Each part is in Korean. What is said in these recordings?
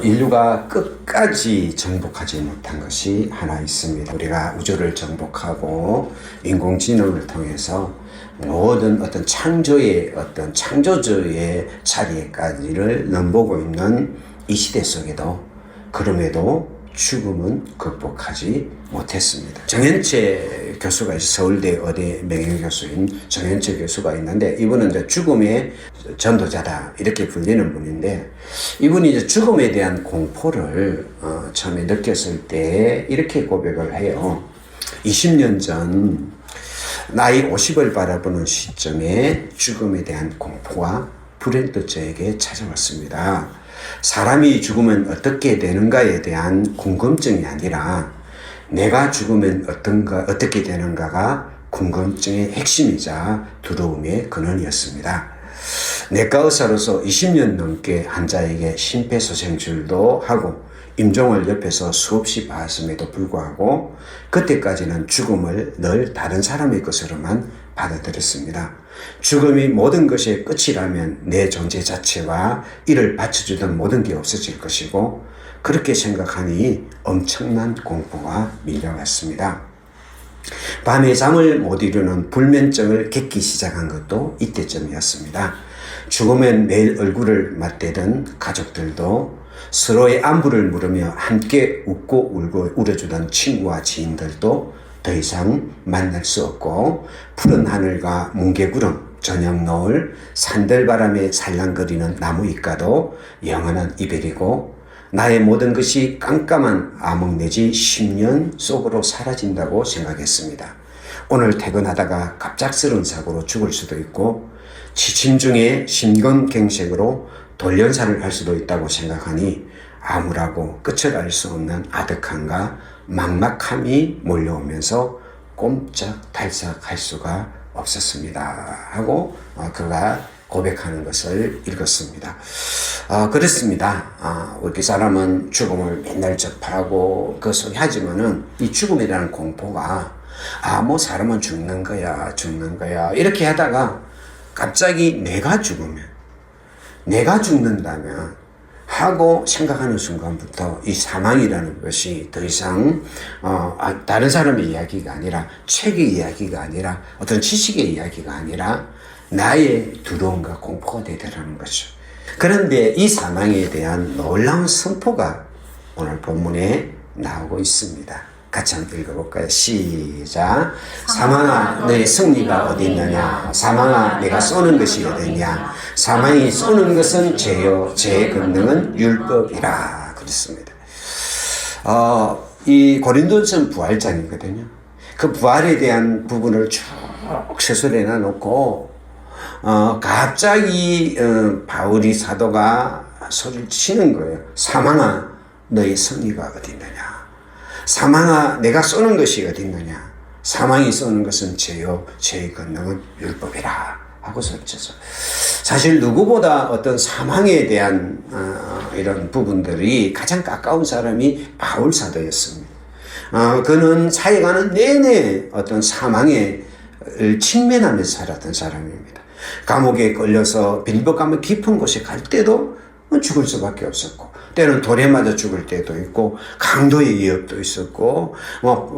인류가 끝까지 정복하지 못한 것이 하나 있습니다. 우리가 우주를 정복하고 인공지능을 통해서 모든 어떤 창조의 어떤 창조주의 자리에까지를 넘보고 있는 이 시대 속에도 그럼에도 죽음은 극복하지 못했습니다. 정현채 교수가 서울대 의대 명예교수인 정현채 교수가 있는데 이분은 이제 죽음의 전도자다 이렇게 불리는 분인데 이분이 이제 죽음에 대한 공포를 처음에 느꼈을 때 이렇게 고백을 해요. 20년 전 나이 50을 바라보는 시점에 죽음에 대한 공포가 불현듯 저에게 찾아왔습니다. 사람이 죽으면 어떻게 되는가에 대한 궁금증이 아니라 내가 죽으면 어떻게 되는가가 궁금증의 핵심이자 두려움의 근원이었습니다. 내과 의사로서 20년 넘게 환자에게 심폐소생술도 하고 임종을 옆에서 수없이 봤음에도 불구하고 그때까지는 죽음을 늘 다른 사람의 것으로만 받아들였습니다. 죽음이 모든 것의 끝이라면 내 존재 자체와 이를 받쳐주던 모든 게 없어질 것이고 그렇게 생각하니 엄청난 공포가 밀려왔습니다. 밤에 잠을 못 이루는 불면증을 겪기 시작한 것도 이때쯤이었습니다. 죽으면 매일 얼굴을 맞대던 가족들도 서로의 안부를 물으며 함께 웃고 울고 울어주던 친구와 지인들도 더 이상 만날 수 없고 푸른 하늘과 뭉게구름, 저녁 노을, 산들바람에 살랑거리는 나무잎과도 영원한 이별이고 나의 모든 것이 깜깜한 암흑 내지 10년 속으로 사라진다고 생각했습니다. 오늘 퇴근하다가 갑작스러운 사고로 죽을 수도 있고 지침 중에 심근경색으로 돌연사를 할 수도 있다고 생각하니 암울하고 끝을 알 수 없는 아득함과 막막함이 몰려오면서 꼼짝달싹할 수가 없었습니다 하고 그가 고백하는 것을 읽었습니다. 그렇습니다. 우리 사람은 죽음을 맨날 접하고 그 소리 하지만은 이 죽음이라는 공포가 뭐 사람은 죽는 거야 이렇게 하다가 갑자기 내가 죽는다면 하고 생각하는 순간부터 이 사망이라는 것이 더 이상 다른 사람의 이야기가 아니라 책의 이야기가 아니라 어떤 지식의 이야기가 아니라 나의 두려움과 공포가 되더라는 거죠. 그런데 이 사망에 대한 놀라운 선포가 오늘 본문에 나오고 있습니다. 같이 한번 읽어볼까요? 시작. 사망아 너의 승리가 어디 있느냐. 사망아 내가 쏘는 것이 어디냐. 사망이 쏘는 것은 죄요 죄의 권능은 율법이라 그랬습니다. 이 고린도전 부활장이거든요. 그 부활에 대한 부분을 쭉 세술해 놔놓고 갑자기 바울이 사도가 소리를 치는 거예요. 사망아 너의 승리가 어디 있느냐. 사망아 내가 쏘는 것이 어디 있느냐. 사망이 쏘는 것은 죄요 죄의 권능은 율법이라 하고 소리쳐서 사실 누구보다 어떤 사망에 대한 이런 부분들이 가장 가까운 사람이 바울 사도였습니다. 그는 사역하는 내내 어떤 사망에 직면하면서 살았던 사람입니다. 감옥에 걸려서 빌보 감옥 깊은 곳에 갈 때도 죽을 수밖에 없었고 때는 돌에 맞아 죽을 때도 있고 강도의 위협도 있었고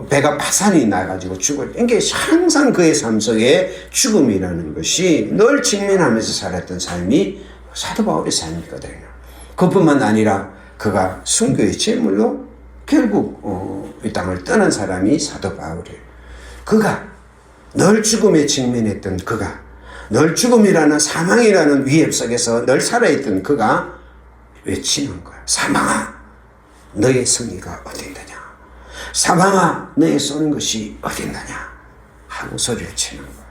배가 파산이 나가지고 죽을 때 이게 항상 그의 삶 속에 죽음이라는 것이 늘 직면하면서 살았던 삶이 사도 바울의 삶이거든요. 그뿐만 아니라 그가 순교의 제물로 결국 이 땅을 떠난 사람이 사도 바울이에요. 그가 늘 죽음에 직면했던 그가 늘 죽음이라는 사망이라는 위협 속에서 늘 살아있던 그가 외치는 거야. 사망아 너의 승리가 어디 있느냐. 사망아 너의 쏘는 것이 어디 있느냐 하고 소리를 치는 거야.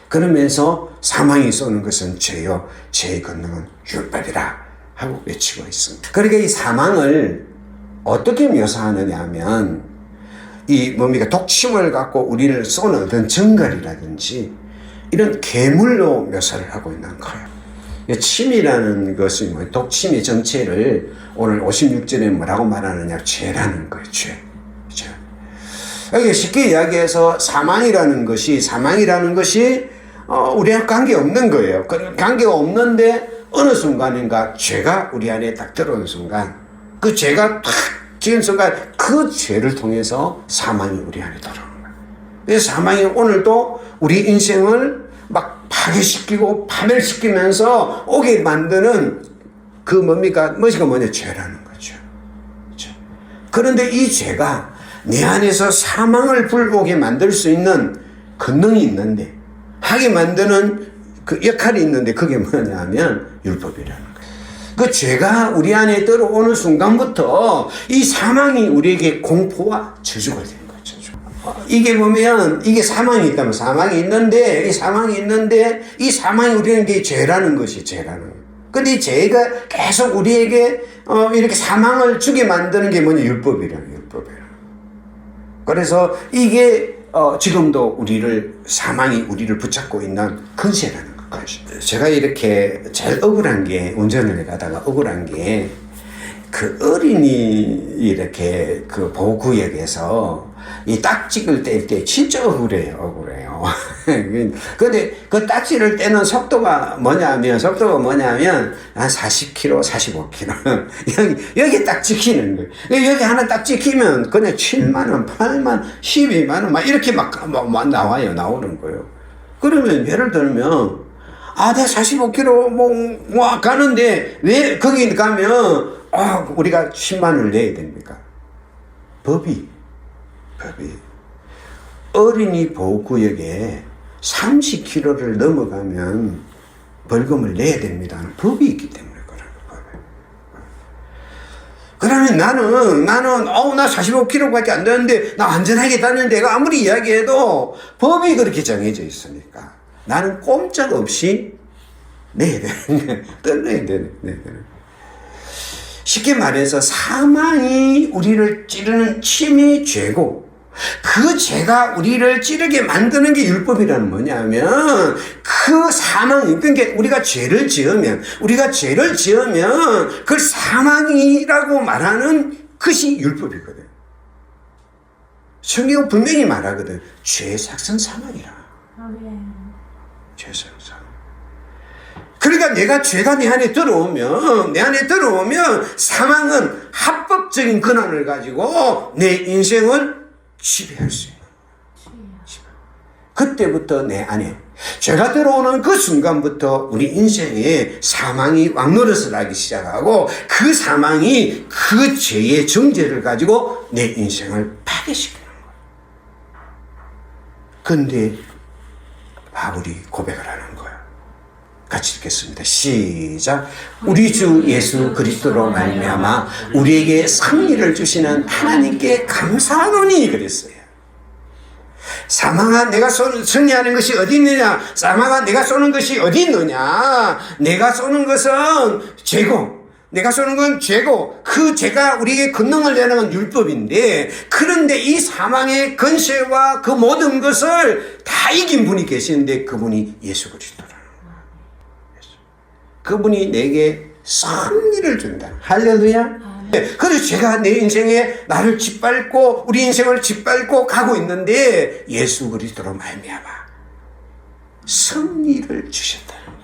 그러면서 사망이 쏘는 것은 죄요 죄의 권능은 율법이라 하고 외치고 있습니다. 그러니까 이 사망을 어떻게 묘사하느냐 하면 이 뭡니까 독침을 갖고 우리를 쏘는 어떤 정갈이라든지 이런 괴물로 묘사를 하고 있는 거예요. 침이라는 것이 독침의 정체를 오늘 56절에 뭐라고 말하느냐. 죄라는 거예요. 죄. 쉽게 이야기해서 사망이라는 것이 우리랑 관계없는 거예요. 관계가 없는데 어느 순간인가 죄가 우리 안에 딱 들어오는 순간 그 죄가 탁 지은 순간 그 죄를 통해서 사망이 우리 안에 들어오는 거예요. 그래서 사망이 오늘도 우리 인생을 막 파괴시키고 파멸시키면서 오게 만드는 그 뭡니까? 뭐냐? 죄라는 거죠. 그렇죠? 그런데 이 죄가 내 안에서 사망을 불러오게 만들 수 있는 권능이 있는데, 하게 만드는 그 역할이 있는데, 그게 뭐냐면 율법이라는 거예요. 그 죄가 우리 안에 들어오는 순간부터 이 사망이 우리에게 공포와 저주가 되는 거죠. 이게 보면, 이게 사망이 있다면 사망이 있는데, 이 사망이 우리에게 죄라는 것이 죄라는 거예요. 근데 이 죄가 계속 우리에게 이렇게 사망을 주게 만드는 게 뭐냐? 율법이라는. 그래서 이게 지금도 사망이 우리를 붙잡고 있는 근세라는 것이죠. 제가 이렇게 제일 억울한 게, 운전을 가다가 억울한 게, 그 어린이 이렇게 그 보호구역에서 이 딱지를 뗄 때 진짜 억울해요. 근데 그 딱지를 떼는 속도가 뭐냐면 한 40km, 45km. 여기 딱 찍히는 거예요. 여기 하나 딱 찍히면 그냥 7만원, 8만, 12만원 막 이렇게 막 나오는 거예요. 그러면 예를 들면, 내가 45km 가는데 왜 거기 가면 우리가 10만원을 내야 됩니까? 법이 어린이 보호구역에 30km를 넘어가면 벌금을 내야 됩니다 하는 법이 있기 때문에 그러면 나는 나 45km밖에 안 되는데 나 안전하게 다니는 데가 아무리 이야기해도 법이 그렇게 정해져 있으니까 나는 꼼짝없이 내야 되는 떨려야 되는. 쉽게 말해서 사망이 우리를 찌르는 침이 죄고, 그 죄가 우리를 찌르게 만드는 게 율법이라는 뭐냐면, 그 사망이, 그러니까 우리가 죄를 지으면 그걸 사망이라고 말하는 것이 율법이거든. 성경은 분명히 말하거든. 죄의 삭은 사망이라. 죄의 삭은 사망. 그러니까 죄가 내 안에 들어오면 사망은 합법적인 권한을 가지고 내 인생을 지배할 수 있는. 그때부터 내 안에 죄가 들어오는 그 순간부터 우리 인생에 사망이 왕노릇을 하기 시작하고, 그 사망이 그 죄의 정죄를 가지고 내 인생을 파괴시키는 거예요. 그런데 바울이 고백을 하는 거예요. 같이 읽겠습니다. 시작. 우리 주 예수 그리스도로 말미암아 우리에게 승리를 주시는 하나님께 감사하노니 그랬어요. 사망아 내가 승리하는 것이 어디 있느냐? 사망아 내가 쏘는 것이 어디 있느냐? 내가 쏘는 것은 죄고, 그 죄가 우리에게 권능을 내는 건 율법인데, 그런데 이 사망의 권세와 그 모든 것을 다 이긴 분이 계시는데 그분이 예수 그리스도라는 거예요. 그분이 내게 승리를 준다. 할렐루야. 그래서 제가 내 인생에 나를 짓밟고 우리 인생을 짓밟고 가고 있는데 예수 그리스도로 말미암아 승리를 주셨다는 거예요.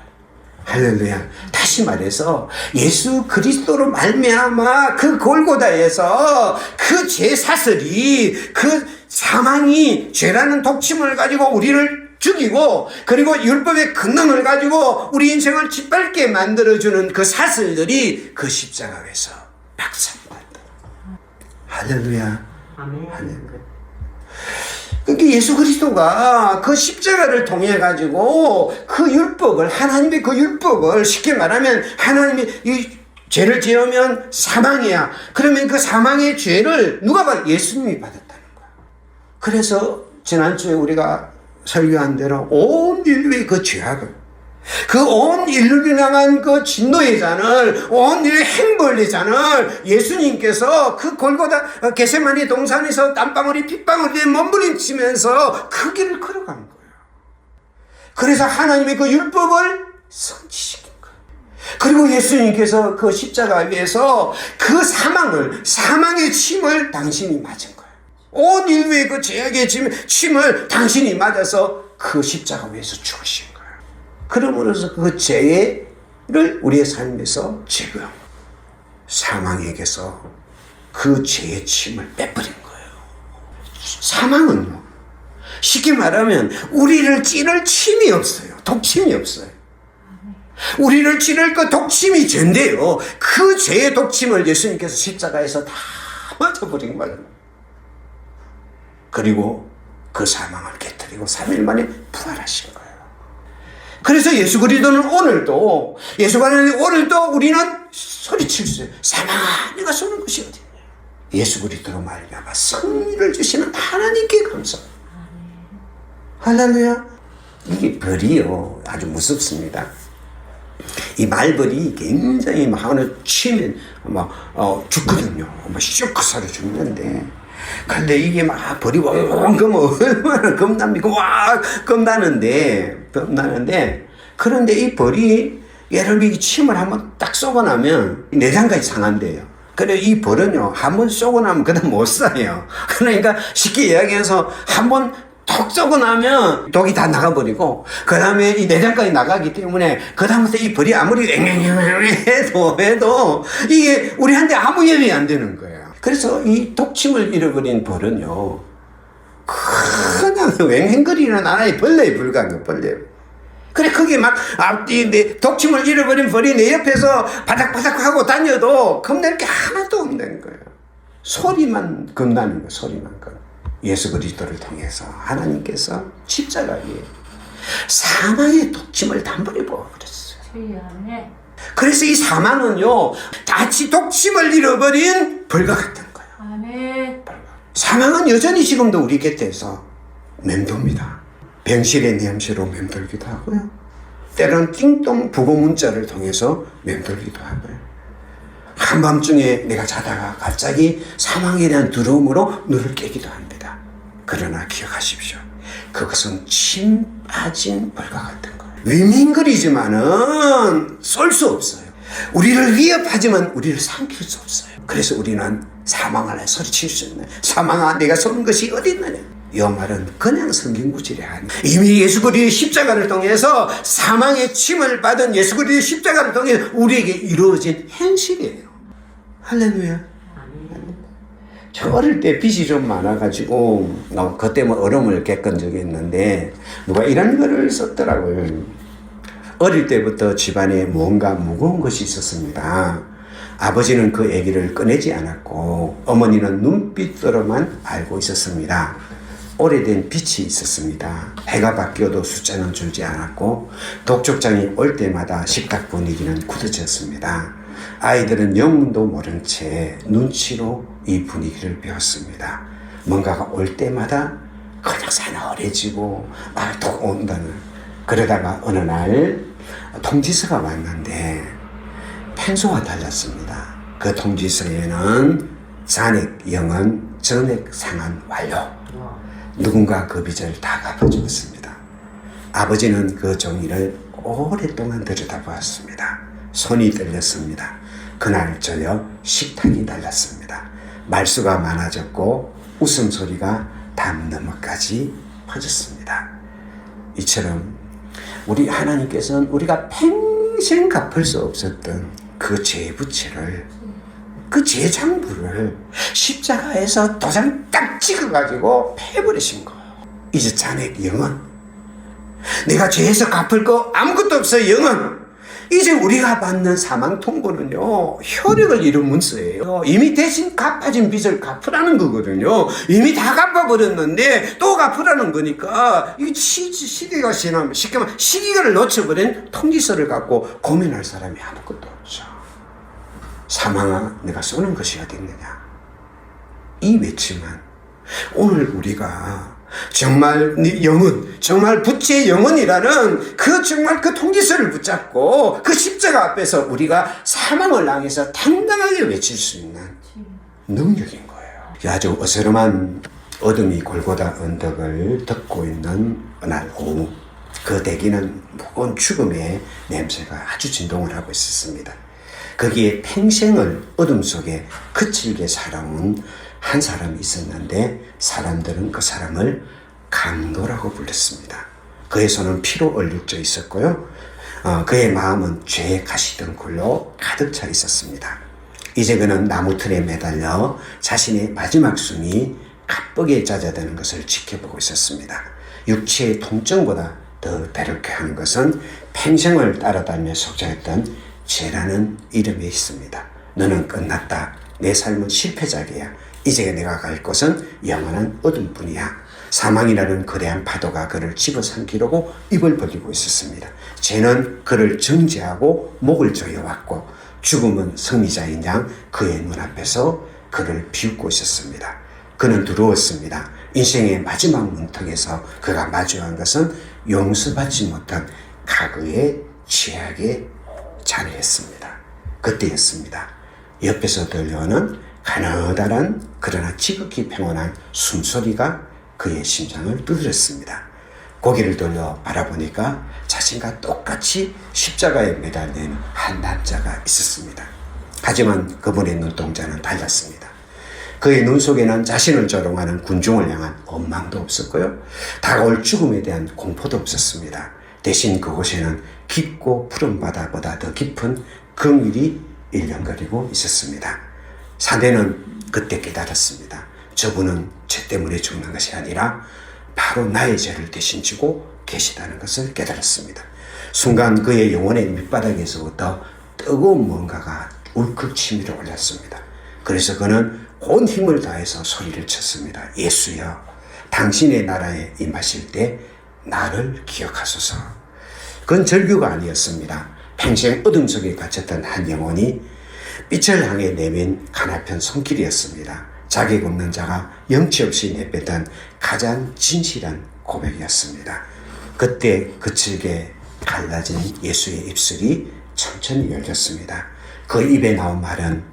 할렐루야. 다시 말해서 예수 그리스도로 말미암아 그 골고다에서 그 죄 사슬이, 그 사망이 죄라는 독침을 가지고 우리를 죽이고, 그리고 율법의 권능을 가지고 우리 인생을 짓밟게 만들어주는 그 사슬들이 그 십자가에서 박살났다. 할렐루야. 아멘. 그러니까 예수 그리스도가 그 십자가를 통해 가지고 그 율법을, 하나님의 그 율법을, 쉽게 말하면 하나님이 이 죄를 지으면 사망이야. 그러면 그 사망의 죄를 누가 받? 예수님이 받았다는 거야. 그래서 지난주에 우리가 설교한 대로 온 인류의 그 죄악을, 그 온 인류를 향한 그 진노의 잔을, 온 인류의 행벌의 잔을 예수님께서 그 골고다 겟세마네 동산에서 땀방울이 핏방울에 몸부림치면서 그 길을 걸어간 거예요. 그래서 하나님의 그 율법을 성취시킨 거예요. 그리고 예수님께서 그 십자가 위에서 그 사망의 침을 당신이 맞은 거예요. 온 인류의 그 죄악의 침을 당신이 맞아서 그 십자가 위에서 죽으신 거예요. 그러므로서 그 죄를 우리의 삶에서 제거한 거예요. 사망에게서 그 죄의 침을 빼버린 거예요. 사망은요, 쉽게 말하면 우리를 찌를 침이 없어요. 독침이 없어요. 우리를 찌를 그 독침이 죄인데요, 그 죄의 독침을 예수님께서 십자가에서 다 맞아버린 거예요. 그리고 그 사망을 깨뜨리고 3일 만에 부활하신 거예요. 그래서 예수 그리스도는 오늘도, 우리는 소리칠 수 있어요. 사망아, 내가 쏘는 것이 어디냐. 예수 그리스도로 말미암아 승리를 주시는 하나님께 감사합니다. 할렐루야. 이게 벌이요, 아주 무섭습니다. 이 말벌이 굉장히 막 하나 치면 죽거든요. 쇼크사로 죽는데, 근데 이게 막 벌이 그러면 얼마나 겁납니까? 와, 겁나는데, 그런데 이 벌이 예를 들어 침을 한번 딱 쏘고 나면 내장까지 상한대요. 그래, 이 벌은요, 한번 쏘고 나면 그다음 못 사요. 그러니까 쉽게 이야기해서 한번 톡 쏘고 나면 독이 다 나가버리고, 그 다음에 이 내장까지 나가기 때문에, 그 다음부터 이 벌이 아무리 해도 이게 우리한테 아무 예외 안 되는 거예요. 그래서 이 독침을 잃어버린 벌은요, 그냥 왱왱거리는 하나의 벌레에 불과한 거예요, 벌레. 그래, 그게 막, 독침을 잃어버린 벌이 내 옆에서 바닥바닥 하고 다녀도 겁낼 게 하나도 없는 거예요. 소리만 겁나는 거예요, 소리만 겁. 예수 그리스도를 통해서 하나님께서 십자가에 사망의 독침을 단번에 부어버렸어요. 그래서 이 사망은요, 다치 독침을 잃어버린 벌과 같은 거예요. 아멘. 사망은 여전히 지금도 우리 곁에서 맴돕니다. 병실의 냄새로 맴돌기도 하고요, 때로는 띵동 부고 문자를 통해서 맴돌기도 하고요, 한밤중에 내가 자다가 갑자기 사망에 대한 두려움으로 눈을 깨기도 합니다. 그러나 기억하십시오. 그것은 침 빠진 벌과 같은 거예요. 위민거리지만은 쏠 수 없어요. 우리를 위협하지만 우리를 삼킬 수 없어요. 그래서 우리는 사망을 소리칠 수 있는, 사망아, 내가 쏘는 것이 어디 있느냐. 이 말은 그냥 성경 구절이 아니에요. 이미 예수 그리스도의 십자가를 통해서 사망의 침을 받은 예수 그리스도의 십자가를 통해 우리에게 이루어진 현실이에요. 할렐루야. 저 어릴 때 빚이 좀 많아가지고 그때 어려움을 겪은 적이 있는데, 누가 이런 글을 썼더라고요. 어릴 때부터 집안에 뭔가 무거운 것이 있었습니다. 아버지는 그 얘기를 꺼내지 않았고 어머니는 눈빛으로만 알고 있었습니다. 오래된 빚이 있었습니다. 해가 바뀌어도 숫자는 줄지 않았고 독촉장이 올 때마다 식탁 분위기는 굳어졌습니다. 아이들은 영문도 모른 채 눈치로 이 분위기를 배웠습니다. 뭔가가 올 때마다 그냥 사나워해지고 또 온다는. 그러다가 어느 날 통지서가 왔는데 평소와 달랐습니다. 그 통지서에는 잔액 영은 전액 상환 완료. 누군가 그 빚을 다 갚아주었습니다. 아버지는 그 종이를 오랫동안 들여다보았습니다. 손이 떨렸습니다. 그날 저녁 식탁이 달랐습니다. 말수가 많아졌고 웃음소리가 담 너머까지 퍼졌습니다. 이처럼 우리 하나님께서는 우리가 평생 갚을 수 없었던 그 죄의 부채를, 그 죄장부를 십자가에서 도장 딱 찍어가지고 패버리신 거예요. 이제 잔액 영은, 내가 죄에서 갚을 거 아무것도 없어요. 영은 이제 우리가 받는 사망 통보는요, 효력을 잃은 문서예요. 이미 대신 갚아진 빚을 갚으라는 거거든요. 이미 다 갚아버렸는데 또 갚으라는 거니까, 이 시기가 지나면, 쉽게 말하면 시기를 놓쳐버린 통지서를 갖고 고민할 사람이 아무것도 없죠. 사망아, 내가 쏘는 것이 어디 있느냐. 이 외침은 오늘 우리가 정말 네 영혼, 정말 부채의 영혼이라는 정말 그 통지서를 붙잡고 그 십자가 앞에서 우리가 사망을 향해서 당당하게 외칠 수 있는 능력인 거예요. 아주 어스름한 어둠이 골고다 언덕을 덮고 있는 어느 오후, 그 대기는 무거운 죽음의 냄새가 아주 진동을 하고 있었습니다. 거기에 평생을 어둠 속에 거칠게 살아온 한 사람이 있었는데, 사람들은 그 사람을 강도라고 불렀습니다. 그의 손은 피로 얼룩져 있었고요, 그의 마음은 죄의 가시덩굴로 가득 차 있었습니다. 이제 그는 나무틀에 매달려 자신의 마지막 숨이 가쁘게 잦아드는 것을 지켜보고 있었습니다. 육체의 통증보다 더 괴롭게 하는 것은 평생을 따라다니며 속삭였던 죄라는 이름에 있습니다. 너는 끝났다. 내 삶은 실패작이야. 이제 내가 갈 곳은 영원한 어둠뿐이야. 사망이라는 거대한 파도가 그를 집어삼키려고 입을 벌리고 있었습니다. 죄는 그를 정죄하고 목을 조여왔고 죽음은 승리자인 양 그의 눈앞에서 그를 비웃고 있었습니다. 그는 두려웠습니다. 인생의 마지막 문턱에서 그가 마주한 것은 용서받지 못한 과거의 죄악의 자리였습니다. 그때였습니다. 옆에서 들려오는 가느다란 그러나 지극히 평온한 숨소리가 그의 심장을 두드렸습니다. 고개를 돌려 바라보니까 자신과 똑같이 십자가에 매달린 한 남자가 있었습니다. 하지만 그분의 눈동자는 달랐습니다. 그의 눈 속에는 자신을 조롱하는 군중을 향한 원망도 없었고요. 다가올 죽음에 대한 공포도 없었습니다. 대신 그곳에는 깊고 푸른 바다보다 더 깊은 긍휼이 일렁거리고 있었습니다. 사내는 그때 깨달았습니다. 저분은 죄 때문에 죽는 것이 아니라 바로 나의 죄를 대신 지고 계시다는 것을 깨달았습니다. 순간 그의 영혼의 밑바닥에서부터 뜨거운 뭔가가 울컥 치밀어 올랐습니다. 그래서 그는 온 힘을 다해서 소리를 쳤습니다. 예수여, 당신의 나라에 임하실 때 나를 기억하소서. 그건 절규가 아니었습니다. 평생 어둠 속에 갇혔던 한 영혼이 빛을 향해 내민 가나편 손길이었습니다. 자격 없는 자가 염치 없이 내뱉은 가장 진실한 고백이었습니다. 그때 거칠게 갈라진 예수의 입술이 천천히 열렸습니다. 그 입에 나온 말은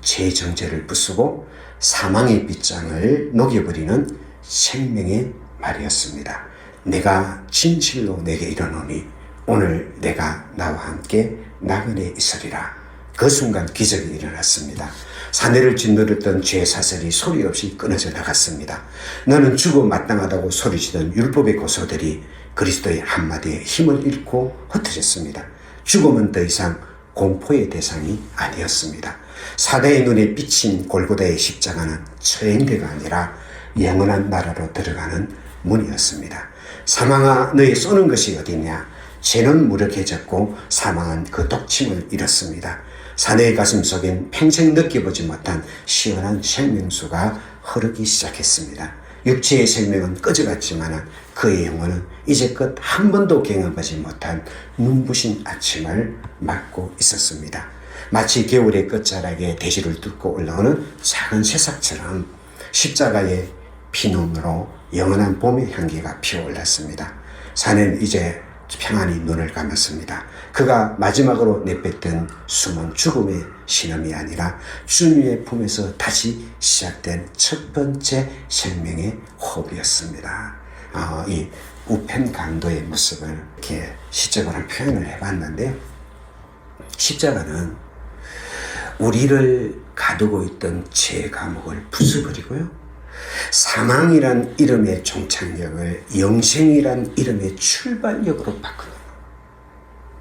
제 정죄를 부수고 사망의 빗장을 녹여버리는 생명의 말이었습니다. 내가 진실로 내게 이르노니 오늘 내가 나와 함께 나그네 있으리라. 그 순간 기적이 일어났습니다. 사내를 짓누르던 죄 사슬이 소리 없이 끊어져 나갔습니다. 너는 죽어 마땅하다고 소리치던 율법의 고소들이 그리스도의 한마디에 힘을 잃고 흩어졌습니다. 죽음은 더 이상 공포의 대상이 아니었습니다. 사대의 눈에 비친 골고다의 십자가는 처형대가 아니라 영원한 나라로 들어가는 문이었습니다. 사망아, 너의 쏘는 것이 어디냐? 죄는 무력해졌고 사망은 그 독침을 잃었습니다. 사내의 가슴 속엔 평생 느껴보지 못한 시원한 생명수가 흐르기 시작했습니다. 육체의 생명은 꺼져갔지만 그의 영혼은 이제껏 한 번도 경험하지 못한 눈부신 아침을 맞고 있었습니다. 마치 겨울의 끝자락에 대지를 뚫고 올라오는 작은 새싹처럼 십자가의 피눈으로 영원한 봄의 향기가 피어올랐습니다. 사내는 이제 평안히 눈을 감았습니다. 그가 마지막으로 내뱉던 숨은 죽음의 신음이 아니라 주님의 품에서 다시 시작된 첫 번째 생명의 호흡이었습니다. 이 우편 강도의 모습을 이렇게 시적으로 표현을 해봤는데, 십자가는 우리를 가두고 있던 죄 감옥을 부숴버리고요, 사망이란 이름의 종착역을 영생이란 이름의 출발역으로 바꾸는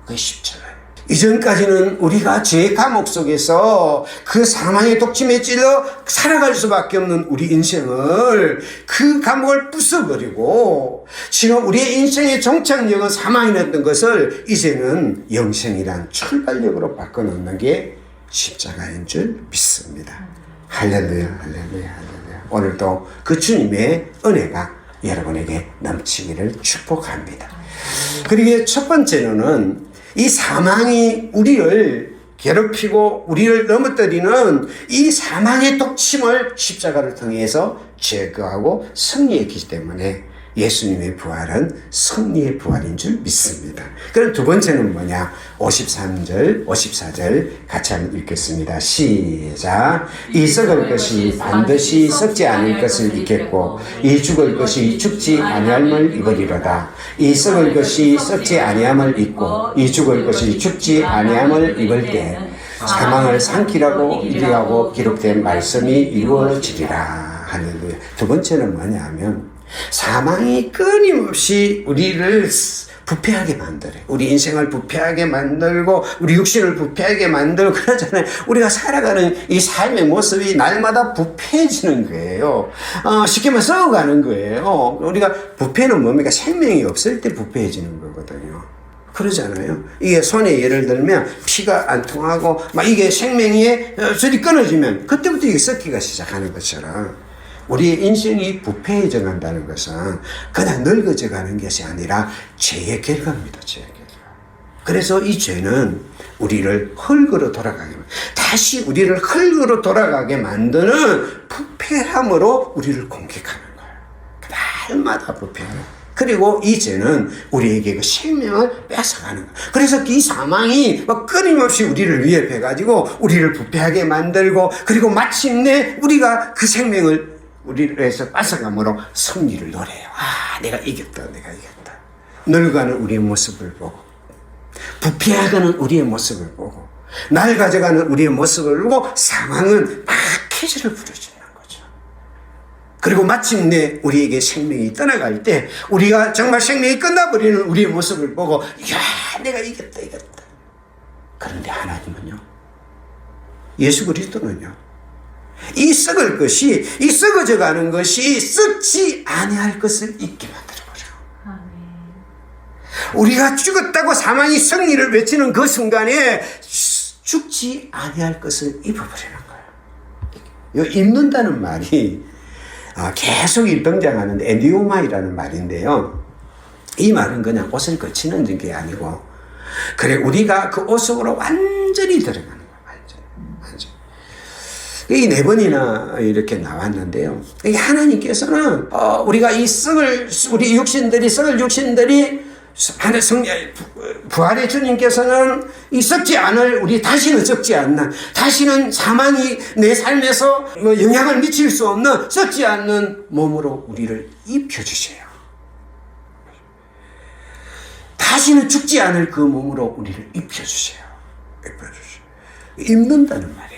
그게 십자가예요. 이전까지는 우리가 죄 감옥 속에서 그 사망의 독침에 찔러 살아갈 수밖에 없는 우리 인생을, 그 감옥을 부숴버리고 지금 우리의 인생의 종착역은 사망이었던 것을 이제는 영생이란 출발역으로 바꿔놓는 게 십자가인 줄 믿습니다. 할렐루야, 할렐루야, 할렐루야. 오늘도 그 주님의 은혜가 여러분에게 넘치기를 축복합니다. 그리고 첫 번째로는 이 사망이 우리를 괴롭히고 우리를 넘어뜨리는 이 사망의 독침을 십자가를 통해서 제거하고 승리했기 때문에 예수님의 부활은 승리의 부활인 줄 믿습니다. 그럼 두 번째는 뭐냐? 53절, 54절 같이 한번 읽겠습니다. 시작. 이 썩을 것이 반드시 썩지 않을 것을 입겠고 이 죽을 것이 죽지 아니함을 입으리로다. 이 썩을 것이 썩지 아니함을 입고 이 죽을 것이 죽지 아니함을 입을 때 사망을 삼키라고 이르하고 기록된 말씀이 이루어지리라. 할렐루야. 두 번째는 뭐냐 하면 사망이 끊임없이 우리를 부패하게 만들어요. 우리 인생을 부패하게 만들고 우리 육신을 부패하게 만들고 그러잖아요. 우리가 살아가는 이 삶의 모습이 날마다 부패해지는 거예요. 쉽게 말해 썩어가는 거예요. 우리가 부패는 뭡니까? 생명이 없을 때 부패해지는 거거든요. 그러잖아요. 이게 손에 예를 들면 피가 안 통하고 막 이게 생명이 줄이 끊어지면 그때부터 이게 썩기가 시작하는 것처럼 우리의 인생이 부패해져 간다는 것은 그냥 늙어져 가는 것이 아니라 죄의 결과입니다. 죄의 결과. 그래서 이 죄는 우리를 흙으로 돌아가게 다시 우리를 흙으로 돌아가게 만드는 부패함으로 우리를 공격하는 거예요. 날마다 부패하는 거예요. 그리고 이 죄는 우리에게 그 생명을 뺏어가는 거예요. 그래서 이 사망이 막 끊임없이 우리를 위협해가지고 우리를 부패하게 만들고 그리고 마침내 우리가 그 생명을 우리에서 뺏어감으로 승리를 노래해요. 내가 이겼다. 내가 이겼다. 늙어가는 우리의 모습을 보고 부패하는 우리의 모습을 보고 날 가져가는 우리의 모습을 보고 사망은 막 쾌지를 부르짖는 거죠. 그리고 마침내 우리에게 생명이 떠나갈 때 우리가 정말 생명이 끝나버리는 우리의 모습을 보고 내가 이겼다. 그런데 하나님은요. 예수 그리스도는요. 이 썩을 것이 이 썩어져 가는 것이 썩지 아니할 것을 잊게 만들어버려. 우리가 죽었다고 사망이 승리를 외치는 그 순간에 죽지 아니할 것을 입어버리는 거예요. 입는다는 말이 계속 등장하는데 엔디오마이라는 말인데요. 이 말은 그냥 옷을 거치는 게 아니고 그래 우리가 그 옷 속으로 완전히 들어가는 거예요. 이 4번이나 이렇게 나왔는데요. 하나님께서는 우리가 이 우리 육신들이 썩을 육신들이 부활의 주님께서는 이 썩지 않을 우리 다시는 썩지 않는 다시는 사망이 내 삶에서 영향을 미칠 수 없는 썩지 않는 몸으로 우리를 입혀주세요. 다시는 죽지 않을 그 몸으로 우리를 입혀주세요. 입는다는 말이에요.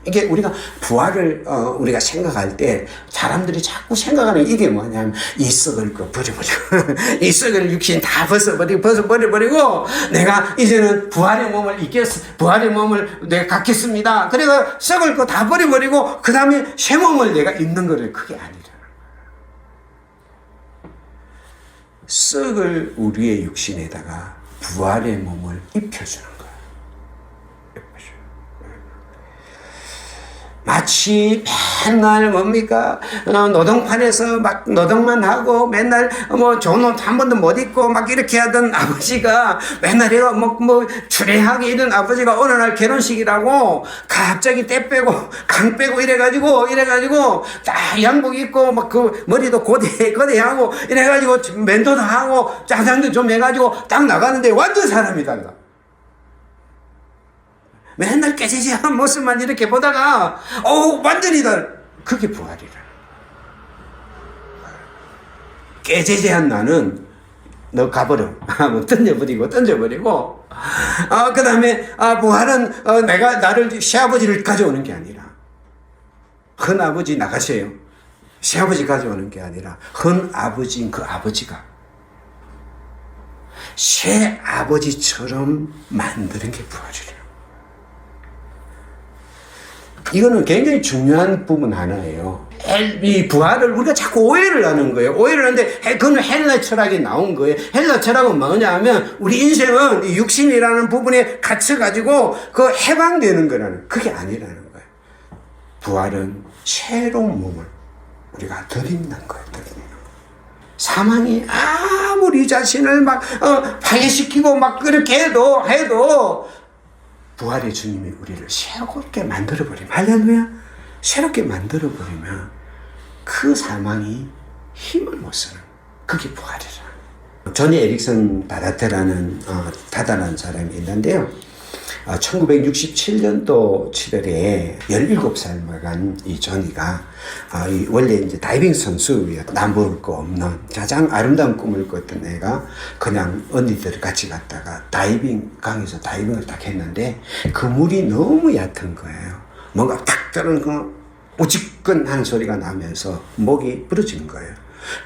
이게 우리가 부활을 우리가 생각할 때 사람들이 자꾸 생각하는 이게 뭐냐면 이 썩을 거 버려버리고 이 썩을 육신 다 버려버리고 내가 이제는 부활의 몸을 부활의 몸을 내가 갖겠습니다. 그래서 썩을 거 다 버려버리고 그 다음에 새 몸을 내가 입는 거를 그게 아니라 썩을 우리의 육신에다가 부활의 몸을 입혀주는 거예요. 마치 맨날 뭡니까 노동판에서 막 노동만 하고 맨날 좋은 옷 한 번도 못 입고 막 이렇게 하던 아버지가 맨날 이거 추레하게 이런 아버지가 어느 날 결혼식이라고 갑자기 때 빼고 강 빼고 이래가지고 딱 양복 입고 막 그 머리도 고대하고 이래가지고 면도도 하고 짜장도 좀 해가지고 딱 나가는데 완전 사람이 달라. 맨날 깨지지한 모습만 이렇게 보다가 완전히 다르. 그게 부활이라. 깨지지한 나는 너 가버려. 던져버리고 그 다음에 부활은 내가 나를 시아버지를 가져오는 게 아니라 큰 아버지 나가세요. 시아버지 가져오는 게 아니라 큰 아버지인 그 아버지가 새 아버지처럼 만드는 게 부활이래요. 이거는 굉장히 중요한 부분 하나예요. 이 부활을 우리가 자꾸 오해를 하는 거예요. 오해를 하는데 그건 헬라 철학이 나온 거예요. 헬라 철학은 뭐냐 하면 우리 인생은 이 육신이라는 부분에 갇혀가지고 그 해방되는 거라는 그게 아니라는 거예요. 부활은 새로운 몸을 우리가 덧입는 거예요. 사망이 아무리 자신을 막 파괴시키고 막 그렇게 해도 부활의 주님이 우리를 새롭게 만들어버리면 할렐루야 새롭게 만들어버리면 그 사망이 힘을 못 쓰는 그게 부활이라. 조니 에릭슨 다다라는 사람이 있는데요. 1967년도 7월에 17살 먹은 이 조니가 원래 이제 다이빙 선수였다. 남볼 거 없는 가장 아름다운 꿈을 꿨던 애가 그냥 언니들 같이 갔다가 강에서 다이빙을 딱 했는데 그 물이 너무 얕은 거예요. 뭔가 탁 뜨는 그 우직근 하는 소리가 나면서 목이 부러진 거예요.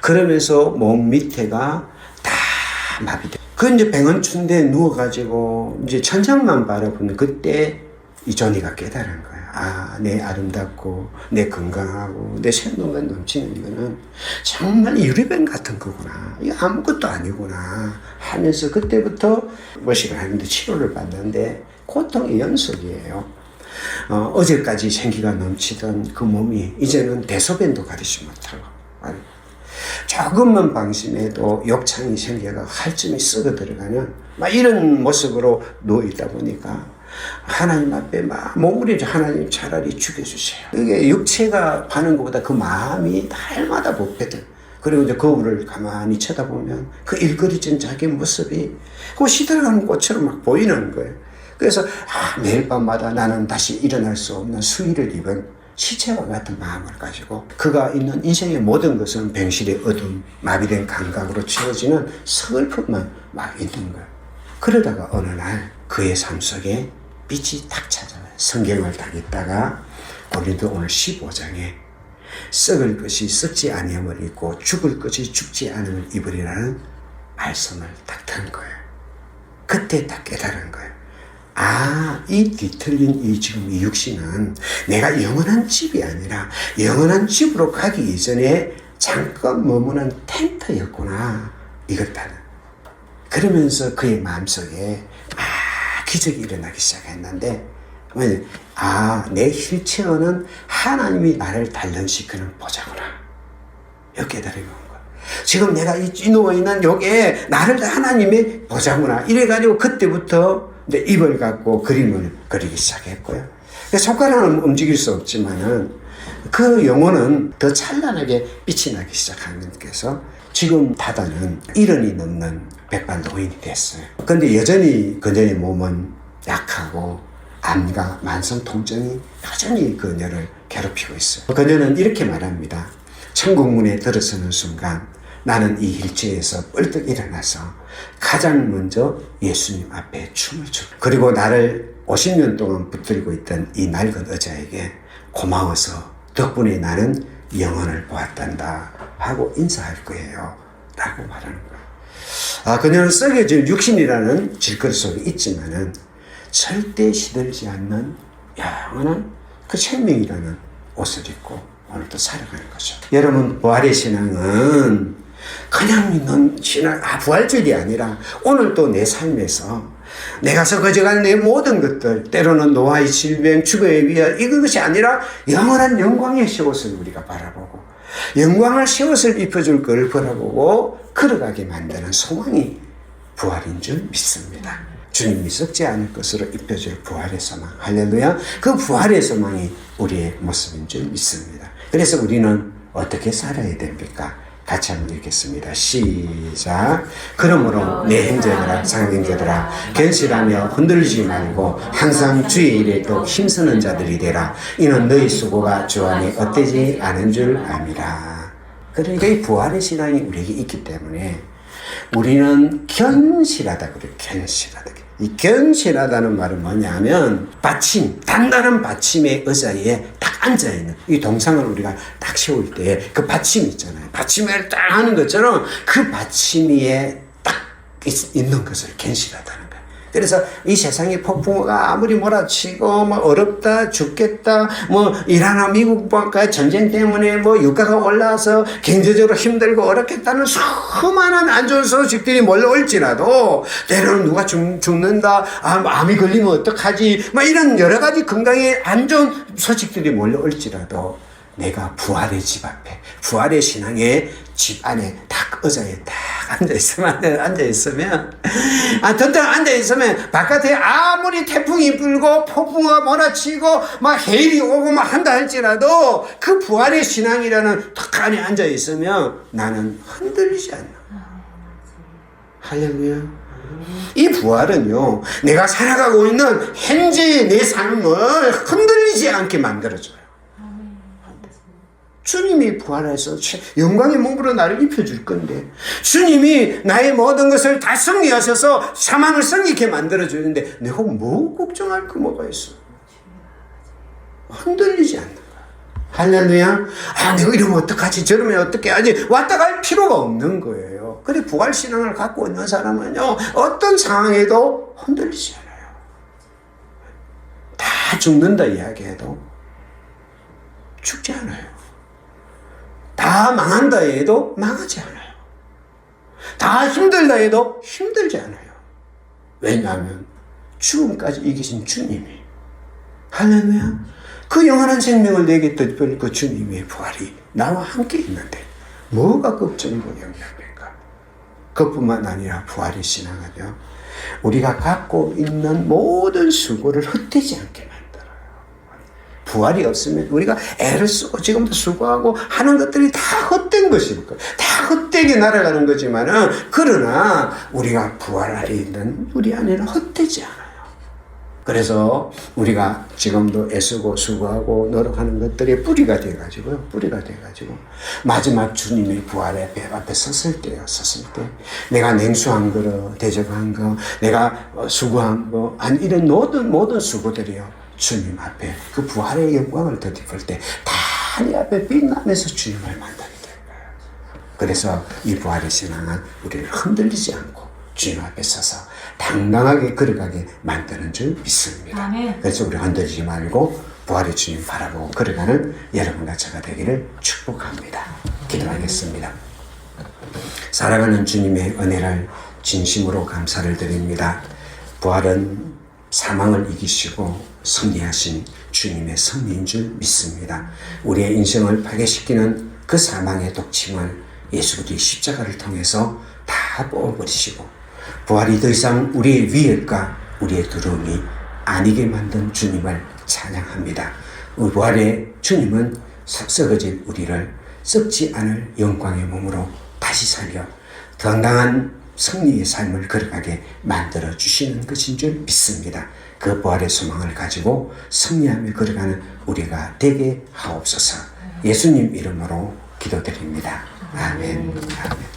그러면서 몸 밑에가 다 마비돼. 그 이제 병원춘대에 누워가지고 이제 천장만 바라보는 그때 이 조니가 깨달은 거야. 아, 내 아름답고 내 건강하고 내 생동감 넘치는 이거는 정말 유리병 같은 거구나. 이거 아무것도 아니구나 하면서 그때부터 뭐시를 하는데 치료를 받는데 고통의 연속이에요. 어제까지 생기가 넘치던 그 몸이 이제는 대소변도 가리지 못하고 조금만 방심해도 욕창이 생겨가 할증이 썩어 들어가는 막 이런 모습으로 누워있다 보니까 하나님 앞에 막 몸부림쳐 하나님 차라리 죽여주세요. 이게 육체가 하는 것보다 그 마음이 날마다 복패들. 그리고 이제 거울을 가만히 쳐다보면 그 일그러진 자기 모습이 그 시들어가는 꽃처럼 막 보이는 거예요. 그래서 매일 밤마다 나는 다시 일어날 수 없는 수의를 입은 시체와 같은 마음을 가지고 그가 있는 인생의 모든 것은 병실의 어둠, 마비된 감각으로 채워지는 서글픔만 막 있는 거예요. 그러다가 어느 날 그의 삶 속에 빛이 딱 찾아와요. 성경을 딱 읽다가 고린도 오늘 15장에 썩을 것이 썩지 아니함을 입고 죽을 것이 죽지 않음을 입으리라는 말씀을 딱 든 거예요. 그때 딱 깨달은 거예요. 아, 이 뒤틀린 이 지금 이 육신은 내가 영원한 집이 아니라 영원한 집으로 가기 이전에 잠깐 머무는 텐트였구나. 이것다는. 그러면서 그의 마음속에 기적이 일어나기 시작했는데 내 휠체어는 하나님이 나를 단련시키는 보자구나. 이렇게 깨달은 거예요. 지금 내가 이 누워있는 요게 나를 하나님의 보자구나. 이래가지고 그때부터 입을 갖고 그림을 그리기 시작했고요. 손가락은 움직일 수 없지만은 그 영혼은 더 찬란하게 빛이 나기 시작하면서 지금 다다는 1년이 넘는 백발 노인이 됐어요. 근데 여전히 그녀의 몸은 약하고 암과 만성 통증이 여전히 그녀를 괴롭히고 있어요. 그녀는 이렇게 말합니다. 천국문에 들어서는 순간 나는 이 일체에서 뻘떡 일어나서 가장 먼저 예수님 앞에 춤을 추고 그리고 나를 50년 동안 붙들고 있던 이 낡은 의자에게 고마워서 덕분에 나는 영혼을 보았단다 하고 인사할 거예요 라고 말하는 거예요. 그녀는 썩여질 육신이라는 질것 속에 있지만은 절대 시들지 않는 영원한 그 생명이라는 옷을 입고 오늘도 살아가는 거죠. 여러분, 부활의 신앙은 그냥 믿는 신앙, 부활절이 아니라 오늘도 내 삶에서 내가 썩어져가는 내 모든 것들, 때로는 노화의 질병, 죽어의 위협, 이것이 아니라 영원한 영광의 새 옷을 우리가 바라보고 영광을 새 옷을 입혀줄 걸 바라보고 걸어가게 만드는 소망이 부활인 줄 믿습니다. 주님이 썩지 않을 것으로 입혀줄 부활의 소망. 할렐루야. 그 부활의 소망이 우리의 모습인 줄 믿습니다. 그래서 우리는 어떻게 살아야 됩니까? 같이 한번 읽겠습니다. 시작. 그러므로 내 형제들아 상형제들아 견실하며 흔들리지 말고 항상 주의 일에 또 힘쓰는 자들이 되라. 이는 너희 수고가 주 안에 헛되지 않은 줄 압니다. 그러니까 이 부활의 신앙이 우리에게 있기 때문에 우리는 견실하다 그래요. 견실하다. 이 견실하다는 말은 뭐냐면 받침, 단단한 받침의 의자에 딱 앉아있는 이 동상을 우리가 딱 세울 때 그 받침 있잖아요. 받침을 딱 하는 것처럼 그 받침 위에 딱 있는 것을 견실하다는 거예요. 그래서 이 세상의 폭풍우가 아무리 몰아치고 뭐 어렵다 죽겠다 뭐 이란과 미국과 전쟁 때문에 뭐 유가가 올라와서 경제적으로 힘들고 어렵겠다는 수많은 안 좋은 소식들이 몰려올지라도 때로는 누가 죽는다 암이 걸리면 어떡하지 막 이런 여러 가지 건강에 안 좋은 소식들이 몰려올지라도 내가 부활의 집 앞에 부활의 신앙의 집 안에 딱 의자에 딱 앉아있으면 던져 앉아있으면 바깥에 아무리 태풍이 불고 폭풍우가 몰아치고 막 해일이 오고 막 한다 할지라도 그 부활의 신앙이라는 탁 안에 앉아있으면 나는 흔들리지 않는 할렐루야. 이 부활은요 내가 살아가고 있는 현재의 내 삶을 흔들리지 않게 만들어줘요. 주님이 부활해서 영광의 몸으로 나를 입혀줄 건데 주님이 나의 모든 것을 다 승리하셔서 사망을 승리케 만들어주는데 내가 뭐 걱정할 거 뭐가 있어. 흔들리지 않는 거야. 할렐루야. 내가 이러면 어떡하지? 저러면 어떻게 하지? 왔다 갈 필요가 없는 거예요. 그래, 부활신앙을 갖고 있는 사람은요, 어떤 상황에도 흔들리지 않아요. 다 죽는다 이야기해도 죽지 않아요. 다 망한다 해도 망하지 않아요. 다 힘들다 해도 힘들지 않아요. 왜냐하면 죽음까지 이기신 주님이, 할렐루야, 그 영원한 생명을 내게 뜻별 그 주님의 부활이 나와 함께 있는데 뭐가 걱정이고 염려입니까? 그뿐만 아니라 부활의 신앙은요, 우리가 갖고 있는 모든 수고를 헛되지 않게 만들어요. 부활이 없으면 우리가 애를 쓰고 지금도 수고하고 하는 것들이 다 헛된 것이니까, 다 헛되게 날아가는 거지만은, 그러나 우리가 부활 아래 있는 우리 안에는 헛되지 않아요. 그래서 우리가 지금도 애쓰고 수고하고 노력하는 것들이 뿌리가 돼가지고요. 뿌리가 돼가지고 마지막 주님의 부활의 배 앞에 섰을 때 내가 냉수한 거로 대접한 거, 내가 수고한 거, 이런 모든 수고들이요, 주님 앞에 그 부활의 영광을 덧입을 때 다 네 앞에 빛나면서 주님을 만나게 될 거예요. 그래서 이 부활의 신앙은 우리를 흔들리지 않고 주님 앞에 서서 당당하게 걸어가게 만드는 줄 믿습니다. 아멘. 그래서 우리 흔들리지 말고 부활의 주님 바라보고 걸어가는 여러분과 제가 되기를 축복합니다. 기도하겠습니다. 사랑하는 주님의 은혜를 진심으로 감사를 드립니다. 부활은 사망을 이기시고 승리하신 주님의 승리인 줄 믿습니다. 우리의 인생을 파괴시키는 그 사망의 독침을 예수 그리스도의 십자가를 통해서 다 뽑아버리시고, 부활이 더 이상 우리의 위협과 우리의 두려움이 아니게 만든 주님을 찬양합니다. 우리 부활의 주님은 썩어질 우리를 썩지 않을 영광의 몸으로 다시 살려 당당한 승리의 삶을 걸어가게 만들어 주시는 것인 줄 믿습니다. 그 부활의 소망을 가지고 승리하며 걸어가는 우리가 되게 하옵소서. 예수님 이름으로 기도드립니다. 아멘. 아멘.